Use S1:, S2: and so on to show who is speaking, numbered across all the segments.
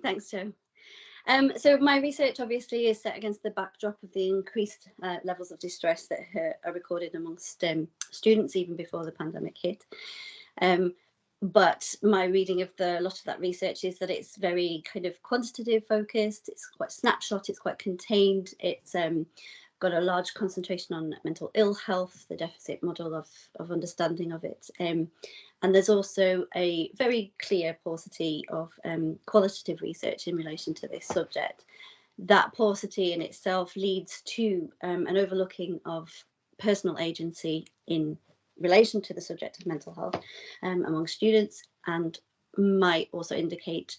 S1: Thanks, Jo. So my research obviously is set against the backdrop of the increased levels of distress that are recorded amongst students even before the pandemic hit. But my reading of a lot of that research is that it's very kind of quantitative focused, it's quite snapshot, it's quite contained, it's got a large concentration on mental ill health, the deficit model of understanding of it. And there's also a very clear paucity of qualitative research in relation to this subject. That paucity in itself leads to an overlooking of personal agency in relation to the subject of mental health among students, and might also indicate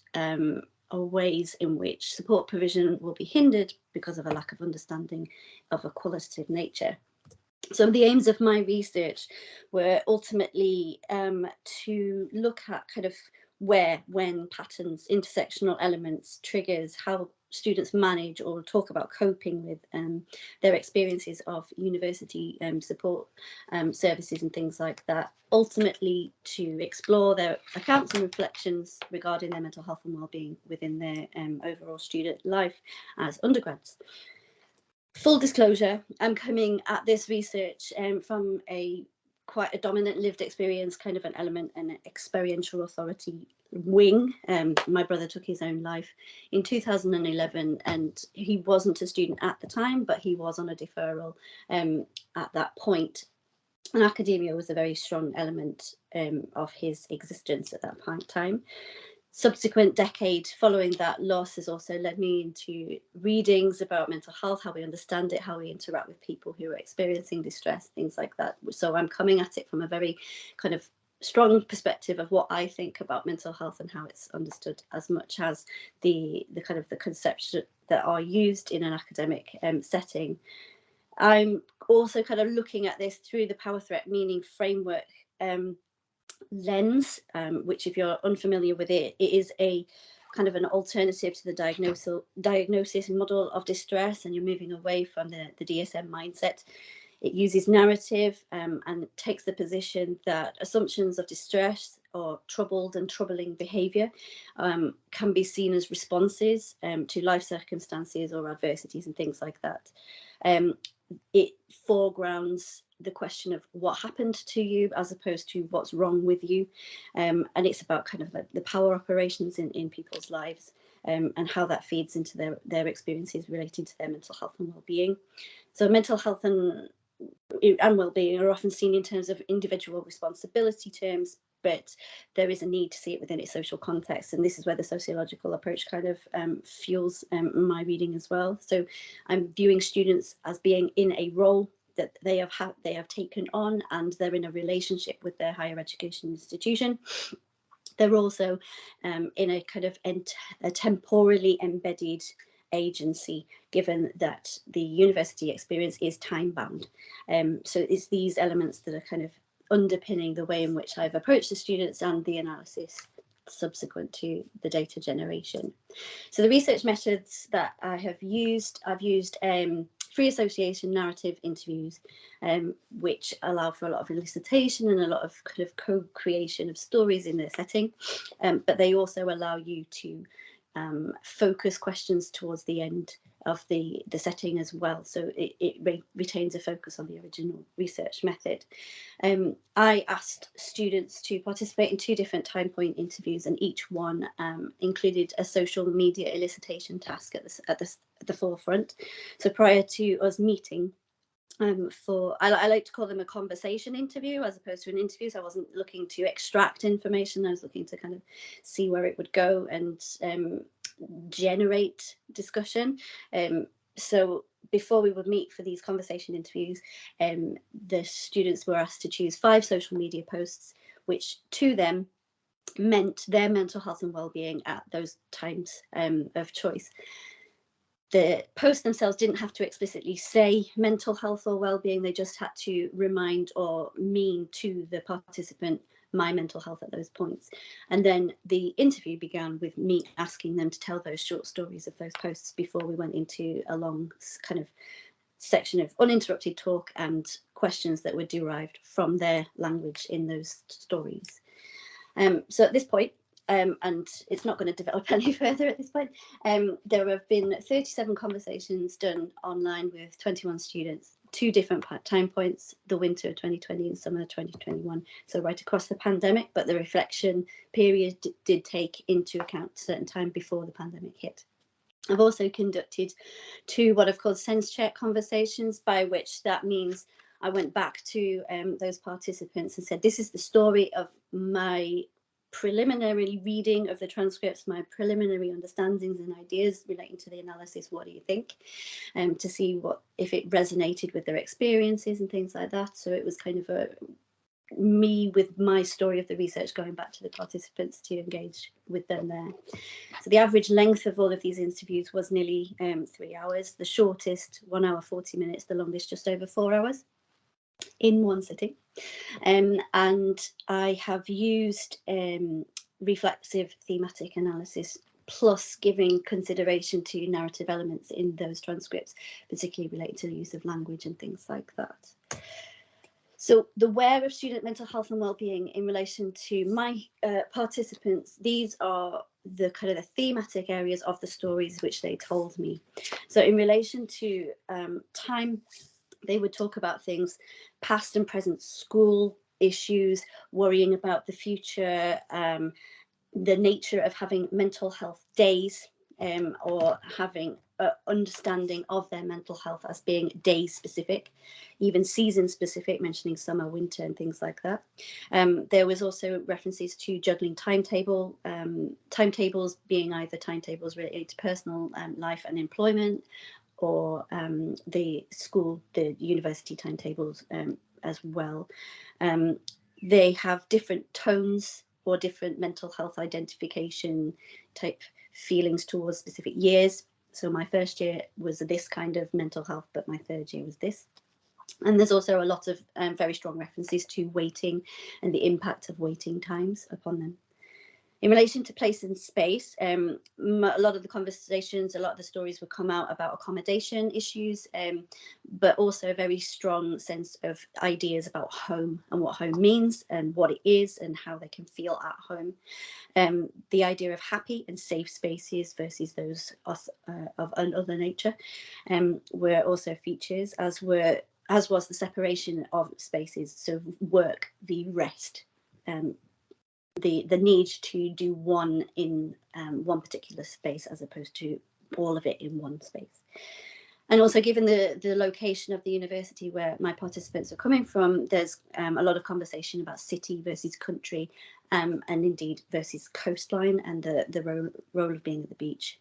S1: ways in which support provision will be hindered because of a lack of understanding of a qualitative nature. So the aims of my research were ultimately to look at kind of where, when patterns, intersectional elements, triggers, how students manage or talk about coping with their experiences of university support services and things like that, ultimately to explore their accounts and reflections regarding their mental health and wellbeing within their overall student life as undergrads. Full disclosure, I'm coming at this research from quite a dominant lived experience, kind of an element, an experiential authority wing. My brother took his own life in 2011, and he wasn't a student at the time, but he was on a deferral at that point. And academia was a very strong element of his existence at that time. Subsequent decade following that loss has also led me into readings about mental health, how we understand it, how we interact with people who are experiencing distress, things like that. So I'm coming at it from a very kind of strong perspective of what I think about mental health and how it's understood, as much as the kind of the concepts that are used in an academic setting. I'm also kind of looking at this through the power threat meaning framework lens, which, if you're unfamiliar with it, it is a kind of an alternative to the diagnosis model of distress, and you're moving away from the DSM mindset. It uses narrative and takes the position that assumptions of distress or troubled and troubling behaviour can be seen as responses to life circumstances or adversities and things like that. It foregrounds the question of what happened to you as opposed to what's wrong with you, and it's about kind of the power operations in people's lives and how that feeds into their experiences relating to their mental health and well-being. So mental health and well-being are often seen in terms of individual responsibility terms, but there is a need to see it within its social context, and this is where the sociological approach kind of fuels my reading as well. So I'm viewing students as being in a role that they have taken on, and they're in a relationship with their higher education institution. They're also in a kind of a temporally embedded agency, given that the university experience is time bound. So it's these elements that are kind of underpinning the way in which I've approached the students and the analysis subsequent to the data generation. So the research methods that I've used free association narrative interviews, which allow for a lot of elicitation and a lot of kind of co-creation of stories in their setting, but they also allow you to focus questions towards the end of the setting as well, so it retains a focus on the original research method. I asked students to participate in 2 different time point interviews, and each one included a social media elicitation task at the forefront. So prior to us meeting, I like to call them a conversation interview as opposed to an interview. So I wasn't looking to extract information. I was looking to kind of see where it would go and generate discussion. So before we would meet for these conversation interviews, the students were asked to choose 5 social media posts, which to them meant their mental health and well-being at those times of choice. The posts themselves didn't have to explicitly say mental health or well-being, they just had to remind or mean to the participant my mental health at those points. And then the interview began with me asking them to tell those short stories of those posts before we went into a long kind of section of uninterrupted talk and questions that were derived from their language in those stories. So at this point, and it's not going to develop any further at this point. There have been 37 conversations done online with 21 students, 2 different time points, the winter of 2020 and summer of 2021, so right across the pandemic, but the reflection period did take into account a certain time before the pandemic hit. I've also conducted 2 what I've called sense check conversations, by which that means I went back to those participants and said, this is the story of my preliminary reading of the transcripts, my preliminary understandings and ideas relating to the analysis. What do you think? To see if it resonated with their experiences and things like that. So it was kind of me with my story of the research going back to the participants to engage with them there. So the average length of all of these interviews was nearly 3 hours. The shortest 1 hour 40 minutes, the longest just over 4 hours in one sitting. And I have used reflexive thematic analysis plus giving consideration to narrative elements in those transcripts, particularly related to the use of language and things like that. So the where of student mental health and wellbeing in relation to my participants, these are the kind of the thematic areas of the stories which they told me. So in relation to time, they would talk about things, past and present school issues, worrying about the future, the nature of having mental health days, or having an understanding of their mental health as being day specific, even season specific, mentioning summer, winter and things like that. There was also references to juggling timetables being either timetables related to personal life and employment, or the university timetables as well. They have different tones or different mental health identification type feelings towards specific years. So my first year was this kind of mental health, but my third year was this. And there's also a lot of very strong references to waiting and the impact of waiting times upon them. In relation to place and space, a lot of the conversations, a lot of the stories would come out about accommodation issues, but also a very strong sense of ideas about home and what home means and what it is and how they can feel at home. The idea of happy and safe spaces versus those of another nature were also features, as was the separation of spaces, so work v rest. The need to do one in one particular space as opposed to all of it in one space. And also, given the location of the university where my participants are coming from, there's a lot of conversation about city versus country, and indeed versus coastline, and the role of being at the beach.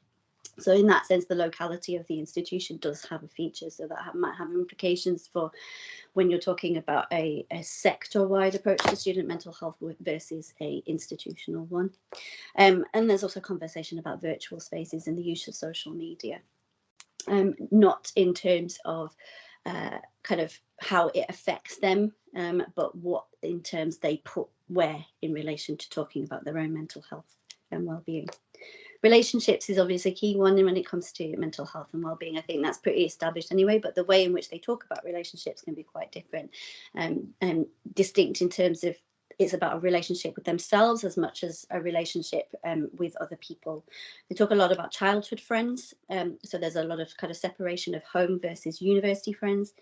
S1: So in that sense, the locality of the institution does have a feature, so that might have implications for when you're talking about a sector-wide approach to student mental health versus a institutional one. And there's also conversation about virtual spaces and the use of social media, not in terms of kind of how it affects them, but what in terms they put where in relation to talking about their own mental health and well-being. Relationships is obviously a key one when it comes to mental health and well-being. I think that's pretty established anyway, but the way in which they talk about relationships can be quite different and distinct in terms of it's about a relationship with themselves as much as a relationship with other people. They talk a lot about childhood friends, so there's a lot of kind of separation of home versus university friends.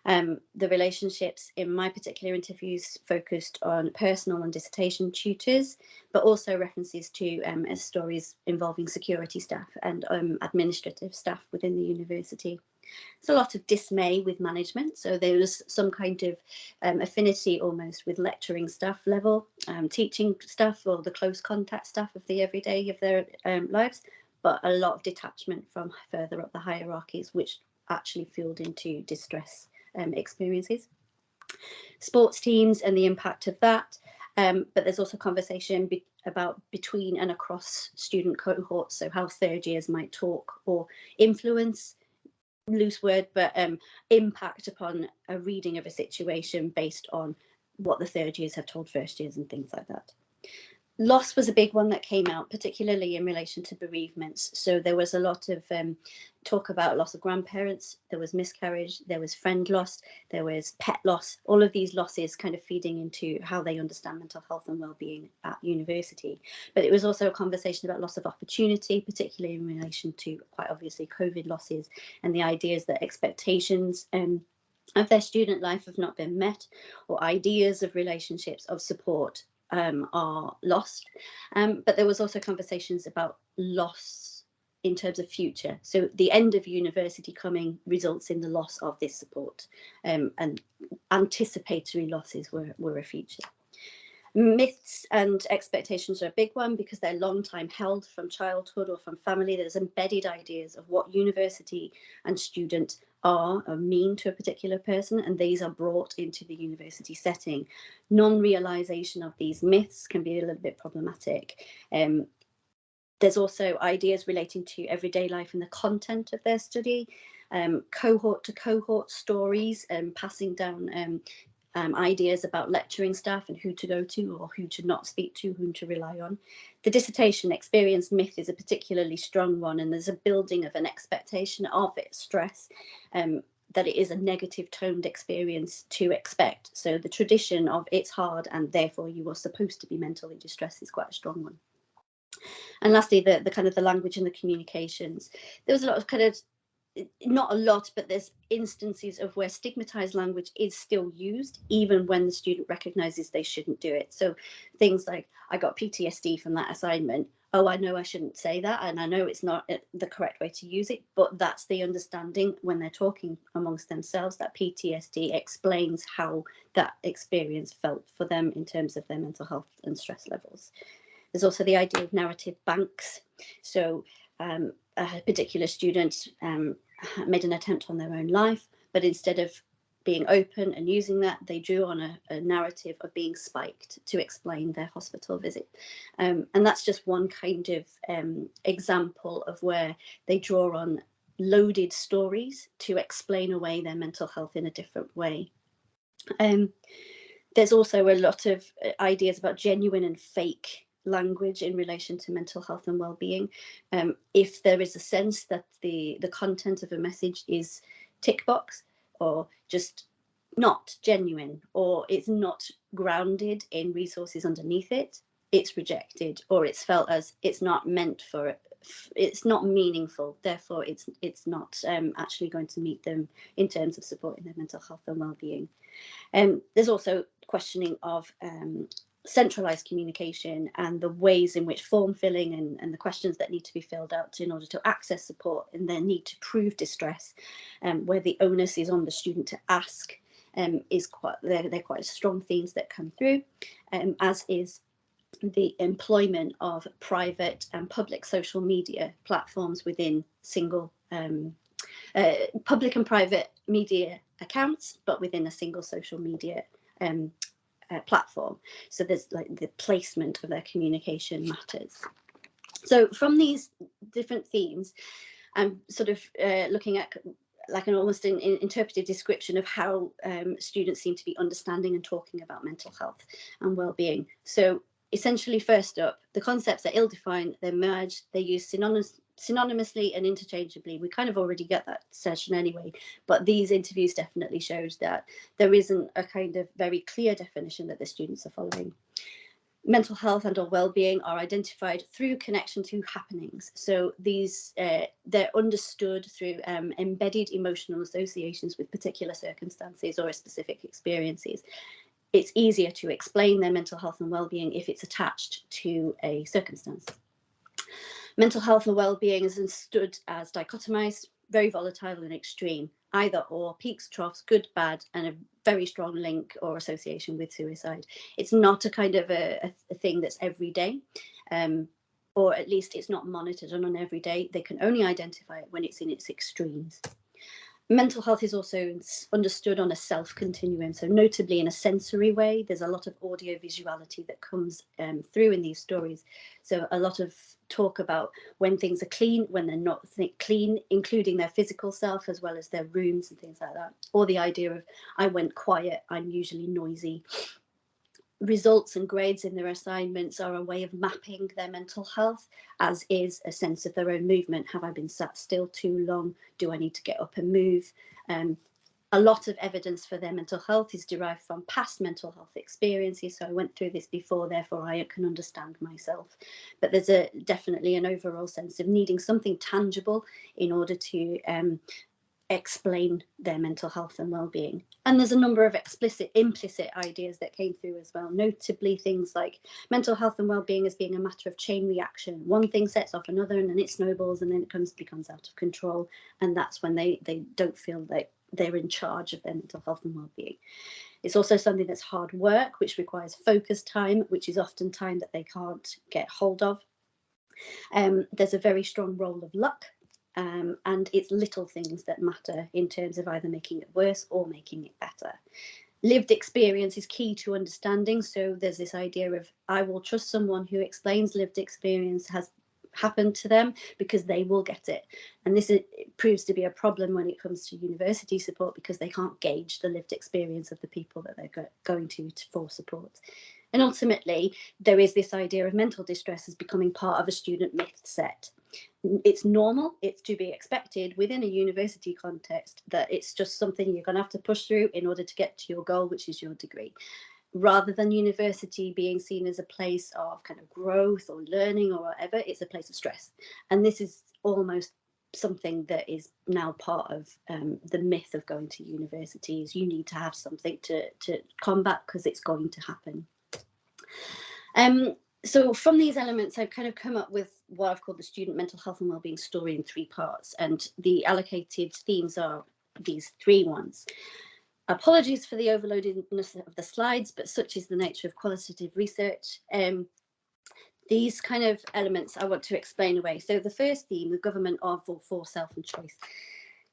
S1: The relationships in my particular interviews focused on personal and dissertation tutors, but also references to stories involving security staff and administrative staff within the university. There's a lot of dismay with management, so there was some kind of affinity almost with lecturing staff level, teaching staff or the close contact staff of the everyday of their lives, but a lot of detachment from further up the hierarchies, which actually fueled into distress experiences. Sports teams and the impact of that, but there's also conversation about between and across student cohorts, so how third years might talk or influence, loose word, but impact upon a reading of a situation based on what the third years have told first years and things like that. Loss was a big one that came out, particularly in relation to bereavements. So there was a lot of talk about loss of grandparents, there was miscarriage, there was friend loss, there was pet loss, all of these losses kind of feeding into how they understand mental health and well-being at university. But it was also a conversation about loss of opportunity, particularly in relation to, quite obviously, COVID losses, and the ideas that expectations of their student life have not been met, or ideas of relationships of support are lost. But there was also conversations about loss in terms of future. So the end of university coming results in the loss of this support, and anticipatory losses were a feature. Myths and expectations are a big one because they're long time held from childhood or from family. There's embedded ideas of what university and student are or mean to a particular person, and these are brought into the university setting. Non-realization of these myths can be a little bit problematic. There's also ideas relating to everyday life and the content of their study, cohort to cohort stories, passing down ideas about lecturing staff and who to go to or who to not speak to, whom to rely on. The dissertation experience myth is a particularly strong one, and there's a building of an expectation of it, stress, that it is a negative toned experience to expect. So the tradition of it's hard and therefore you are supposed to be mentally distressed is quite a strong one. And lastly, the kind of the language and the communications. There was a lot of kind of, not a lot, but there's instances of where stigmatized language is still used, even when the student recognizes they shouldn't do it. So things like, I got PTSD from that assignment. Oh, I know I shouldn't say that, and I know it's not the correct way to use it, but that's the understanding when they're talking amongst themselves, that PTSD explains how that experience felt for them in terms of their mental health and stress levels. There's also the idea of narrative banks. So a particular student made an attempt on their own life, but instead of being open and using that, they drew on a narrative of being spiked to explain their hospital visit. And that's just one kind of example of where they draw on loaded stories to explain away their mental health in a different way. There's also a lot of ideas about genuine and fake language in relation to mental health and well-being. If there is a sense that the content of a message is tick box or just not genuine, or it's not grounded in resources underneath it, it's rejected, or it's felt as it's not meant for, it's not meaningful, therefore it's not actually going to meet them in terms of supporting their mental health and well-being. There's also questioning of centralized communication and the ways in which form filling and the questions that need to be filled out in order to access support and their need to prove distress, where the onus is on the student to ask, is quite, they're quite strong themes that come through, as is the employment of private and public social media platforms within single public and private media accounts, but within a single social media platform. So there's like the placement of their communication matters. So from these different themes, I'm sort of looking at like an almost an interpretive description of how students seem to be understanding and talking about mental health and well-being. So essentially, first up, the concepts are ill-defined, they're merged, they're used synonymously and interchangeably. We kind of already get that session anyway, but these interviews definitely showed that there isn't a kind of very clear definition that the students are following. Mental health and or well-being are identified through connection to happenings. So these they're understood through embedded emotional associations with particular circumstances or specific experiences. It's easier to explain their mental health and well-being if it's attached to a circumstance. Mental health and well-being is understood as dichotomized, very volatile and extreme, either or, peaks, troughs, good, bad, and a very strong link or association with suicide. It's not a kind of a thing that's every day, or at least it's not monitored on every day. They can only identify it when it's in its extremes. Mental health is also understood on a self-continuum, so notably in a sensory way. There's a lot of audio visuality that comes through in these stories. So a lot of talk about when things are clean, when they're not clean, including their physical self as well as their rooms and things like that. Or the idea of, I went quiet, I'm usually noisy. results and grades in their assignments are a way of mapping their mental health, as is a sense of their own movement. Have I been sat still too long? Do I need to get up and move? A lot of evidence for their mental health is derived from past mental health experiences. So I went through this before, therefore I can understand myself. But there's definitely an overall sense of needing something tangible in order to explain their mental health and well-being. And there's a number of implicit ideas that came through as well, notably things like mental health and well-being as being a matter of chain reaction. One thing sets off another, and then it snowballs, and then it becomes out of control, and that's when they don't feel like they're in charge of their mental health and well-being. It's also something that's hard work, which requires focus time, which is often time that they can't get hold of. There's a very strong role of luck, and it's little things that matter in terms of either making it worse or making it better. Lived experience is key to understanding. So there's this idea of, I will trust someone who explains lived experience has happened to them because they will get it. And this proves to be a problem when it comes to university support, because they can't gauge the lived experience of the people that they're going to for support. And ultimately, there is this idea of mental distress as becoming part of a student myth set. It's normal, it's to be expected within a university context, that it's just something you're going to have to push through in order to get to your goal, which is your degree. Rather than university being seen as a place of kind of growth or learning or whatever, it's a place of stress. And this is almost something that is now part of the myth of going to university, is you need to have something to combat because it's going to happen. So from these elements, I've kind of come up with what I've called the student mental health and wellbeing story in 3 parts. And the allocated themes are these 3 ones. Apologies for the overloadedness of the slides, but such is the nature of qualitative research. These kind of elements I want to explain away. So the first theme, the government of or for self and choice.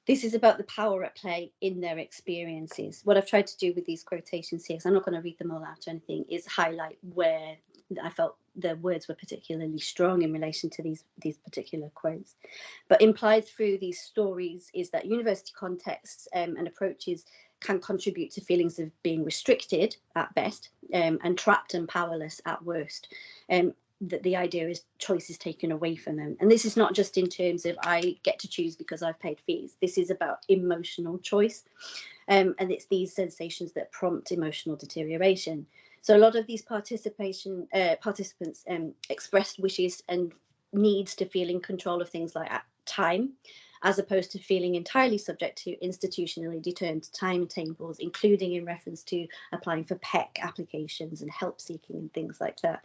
S1: This is about the power at play in their experiences. What I've tried to do with these quotations here, because I'm not going to read them all out or anything, is highlight where I felt the words were particularly strong in relation to these particular quotes. But implied through these stories is that university contexts and approaches can contribute to feelings of being restricted at best, and trapped and powerless at worst. That the idea is choice is taken away from them. And this is not just in terms of I get to choose because I've paid fees. This is about emotional choice. And it's these sensations that prompt emotional deterioration. So a lot of these participants expressed wishes and needs to feel in control of things like time, as opposed to feeling entirely subject to institutionally determined timetables, including in reference to applying for PEC applications and help seeking and things like that.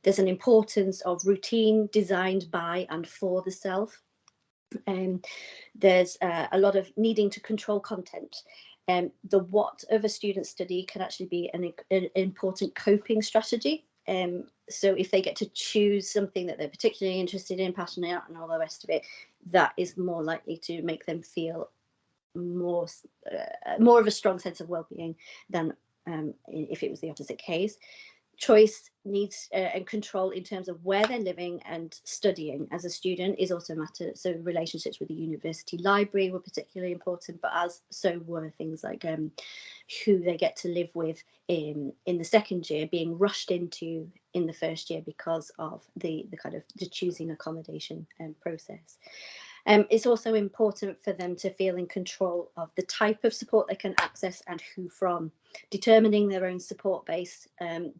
S1: There's an importance of routine designed by and for the self. There's a lot of needing to control content. The what of a student's study can actually be an important coping strategy. So if they get to choose something that they're particularly interested in, passionate about, and all the rest of it, that is more likely to make them feel more of a strong sense of well-being than if it was the opposite case. Choice needs and control in terms of where they're living and studying as a student is also a matter. So relationships with the university library were particularly important, but as so were things like who they get to live with in the second year, being rushed into in the first year because of the kind of the choosing accommodation process. It's also important for them to feel in control of the type of support they can access and who from, determining their own support base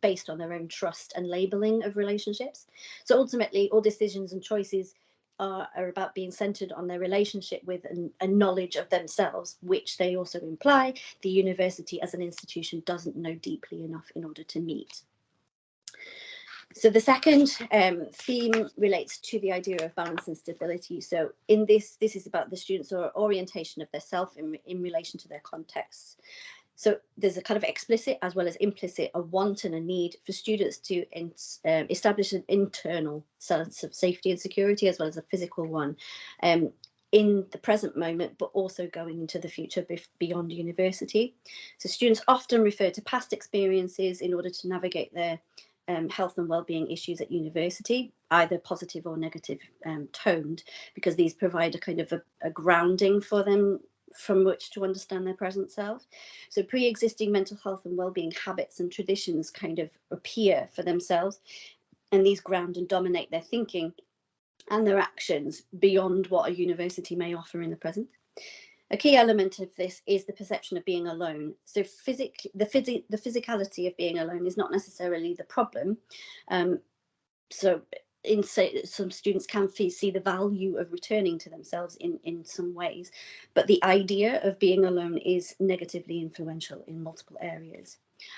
S1: based on their own trust and labelling of relationships. So ultimately, all decisions and choices are about being centred on their relationship with a knowledge of themselves, which they also imply the university as an institution doesn't know deeply enough in order to meet. So the second theme relates to the idea of balance and stability. So in this is about the students' orientation of their self in relation to their contexts. So there's a kind of explicit as well as implicit, a want and a need for students to establish an internal sense of safety and security, as well as a physical one, in the present moment, but also going into the future beyond university. So students often refer to past experiences in order to navigate their health and wellbeing issues at university, either positive or negative toned, because these provide a kind of a grounding for them from which to understand their present self. So pre-existing mental health and well-being habits and traditions kind of appear for themselves, and these ground and dominate their thinking and their actions beyond what a university may offer in the present. A key element of this is the perception of being alone. So the physicality of being alone is not necessarily the problem. So some students can see the value of returning to themselves in some ways, but the idea of being alone is negatively influential in multiple areas.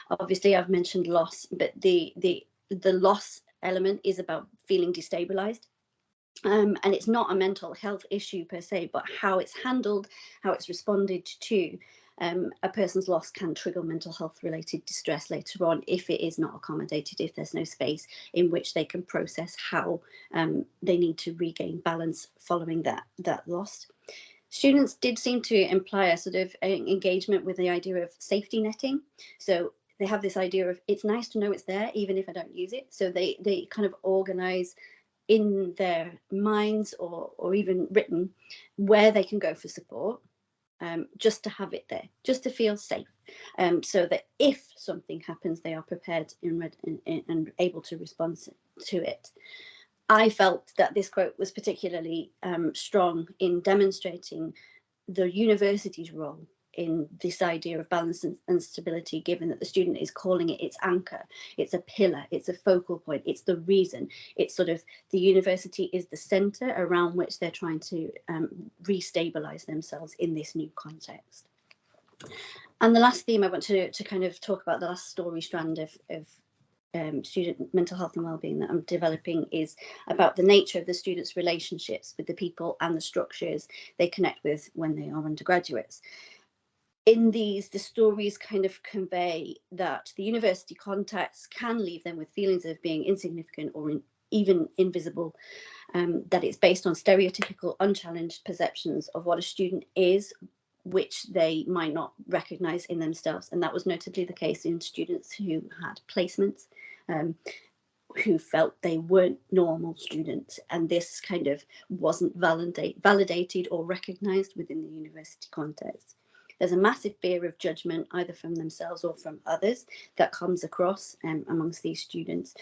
S1: Obviously, I've mentioned loss, but the loss element is about feeling destabilized. And it's not a mental health issue per se, but how it's handled, how it's responded to. A person's loss can trigger mental health related distress later on if it is not accommodated, if there's no space in which they can process how they need to regain balance following that loss. Students did seem to imply a sort of engagement with the idea of safety netting. So they have this idea of, it's nice to know it's there even if I don't use it. So they kind of organize in their minds or even written where they can go for support, just to have it there, just to feel safe, so that if something happens, they are prepared and able to respond to it. I felt that this quote was particularly strong in demonstrating the university's role in this idea of balance and stability, given that the student is calling it its anchor, it's a pillar, it's a focal point, it's the reason, it's sort of the university is the center around which they're trying to restabilize themselves in this new context. And the last theme I want to kind of talk about, the last story strand of student mental health and wellbeing that I'm developing, is about the nature of the students' relationships with the people and the structures they connect with when they are undergraduates. In these, the stories kind of convey that the university context can leave them with feelings of being insignificant or even invisible, that it's based on stereotypical, unchallenged perceptions of what a student is, which they might not recognize in themselves. And that was notably the case in students who had placements, who felt they weren't normal students, and this kind of wasn't validated or recognized within the university context. There's a massive fear of judgment, either from themselves or from others, that comes across amongst these students.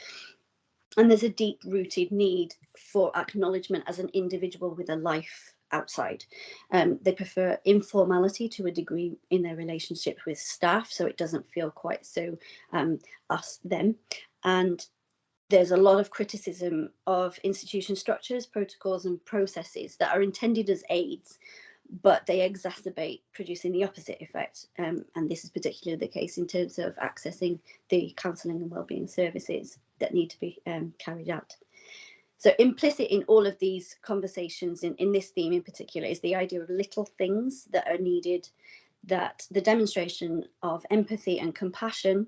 S1: And there's a deep-rooted need for acknowledgement as an individual with a life outside. They prefer informality to a degree in their relationship with staff, so it doesn't feel quite so us, them. And there's a lot of criticism of institution structures, protocols, and processes that are intended as aids, but they exacerbate, producing the opposite effect. And this is particularly the case in terms of accessing the counselling and wellbeing services that need to be carried out. So implicit in all of these conversations, in this theme in particular, is the idea of little things that are needed, that the demonstration of empathy and compassion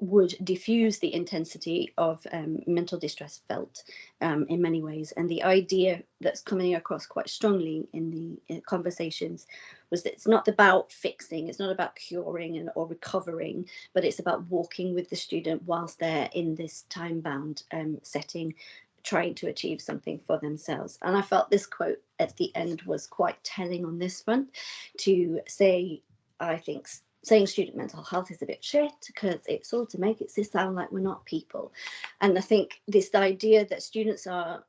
S1: would diffuse the intensity of mental distress felt in many ways. And the idea that's coming across quite strongly in the conversations was that it's not about fixing, it's not about curing or recovering, but it's about walking with the student whilst they're in this time-bound setting, trying to achieve something for themselves. And I felt this quote at the end was quite telling on this front, to say, I think, saying student mental health is a bit shit because it sort of makes it sound like we're not people. And I think this idea that students are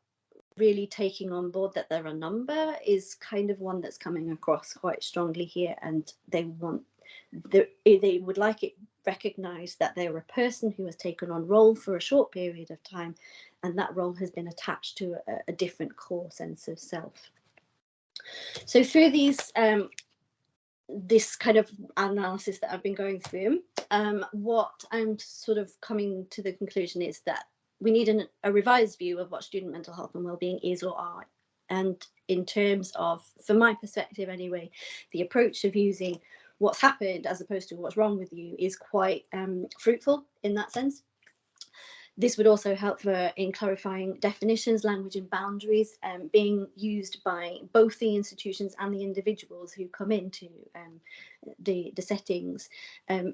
S1: really taking on board that they're a number is kind of one that's coming across quite strongly here, and they would like it recognised that they're a person who has taken on role for a short period of time, and that role has been attached to a different core sense of self. So through these this kind of analysis that I've been going through, what I'm sort of coming to the conclusion is that we need a revised view of what student mental health and wellbeing is or are. And in terms of, from my perspective anyway, the approach of using what's happened as opposed to what's wrong with you is quite fruitful in that sense. This would also help in clarifying definitions, language and boundaries being used by both the institutions and the individuals who come into the settings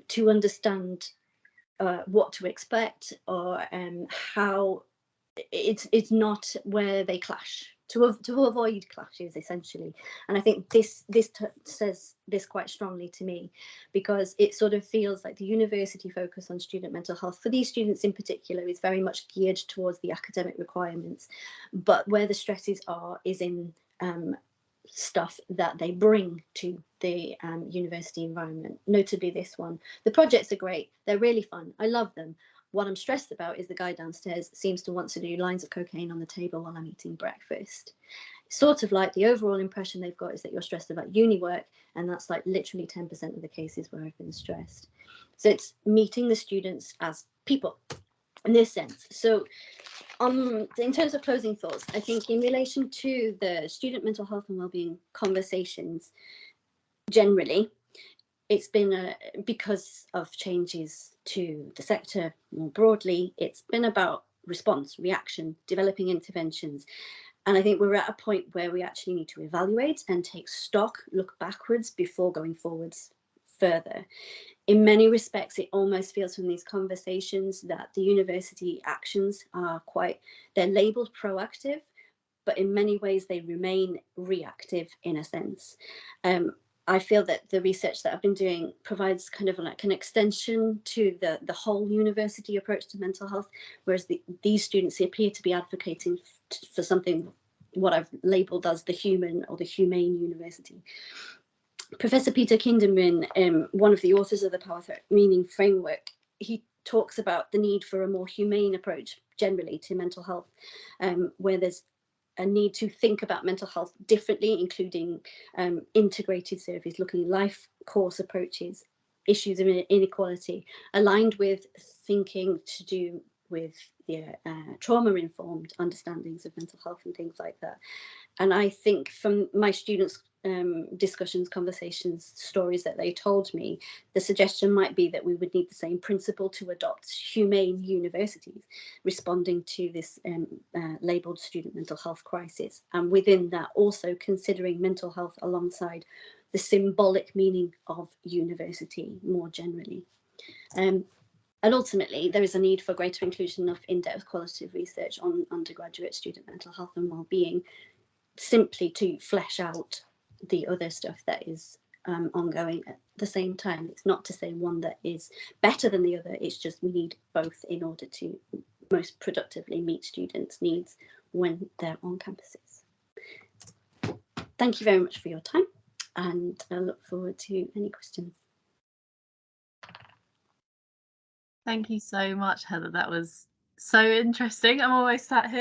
S1: to understand what to expect, or how it's not where they clash to avoid clashes, essentially. And I think this says this quite strongly to me, because it sort of feels like the university focus on student mental health for these students in particular is very much geared towards the academic requirements, but where the stresses are is in stuff that they bring to the university environment, notably this one. The projects are great, they're really fun, I love them. What I'm stressed about is the guy downstairs seems to want to do lines of cocaine on the table while I'm eating breakfast. Sort of like the overall impression they've got is that you're stressed about uni work, and that's like literally 10% of the cases where I've been stressed. So it's meeting the students as people in this sense. So in terms of closing thoughts, I think in relation to the student mental health and wellbeing conversations generally, it's been because of changes to the sector more broadly, it's been about response, reaction, developing interventions. And I think we're at a point where we actually need to evaluate and take stock, look backwards before going forwards further. In many respects, it almost feels from these conversations that the university actions are they're labelled proactive, but in many ways they remain reactive in a sense. I feel that the research that I've been doing provides kind of like an extension to the whole university approach to mental health, whereas these students appear to be advocating for something, what I've labelled as the human or the humane university. Professor Peter Kinderman, one of the authors of the Power Meaning Framework, he talks about the need for a more humane approach generally to mental health, where there's a need to think about mental health differently, including integrated surveys, looking at life course approaches, issues of inequality, aligned with thinking to do with trauma-informed understandings of mental health and things like that. And I think from my students' discussions, conversations, stories that they told me, the suggestion might be that we would need the same principle to adopt humane universities responding to this labelled student mental health crisis. And within that, also considering mental health alongside the symbolic meaning of university more generally. And ultimately, there is a need for greater inclusion of in-depth qualitative research on undergraduate student mental health and well-being, simply to flesh out the other stuff that is ongoing at the same time. It's not to say one that is better than the other, it's just we need both in order to most productively meet students' needs when they're on campuses. Thank you very much for your time, and I look forward to any questions.
S2: Thank you so much, Heather. That was so interesting. I'm always sat here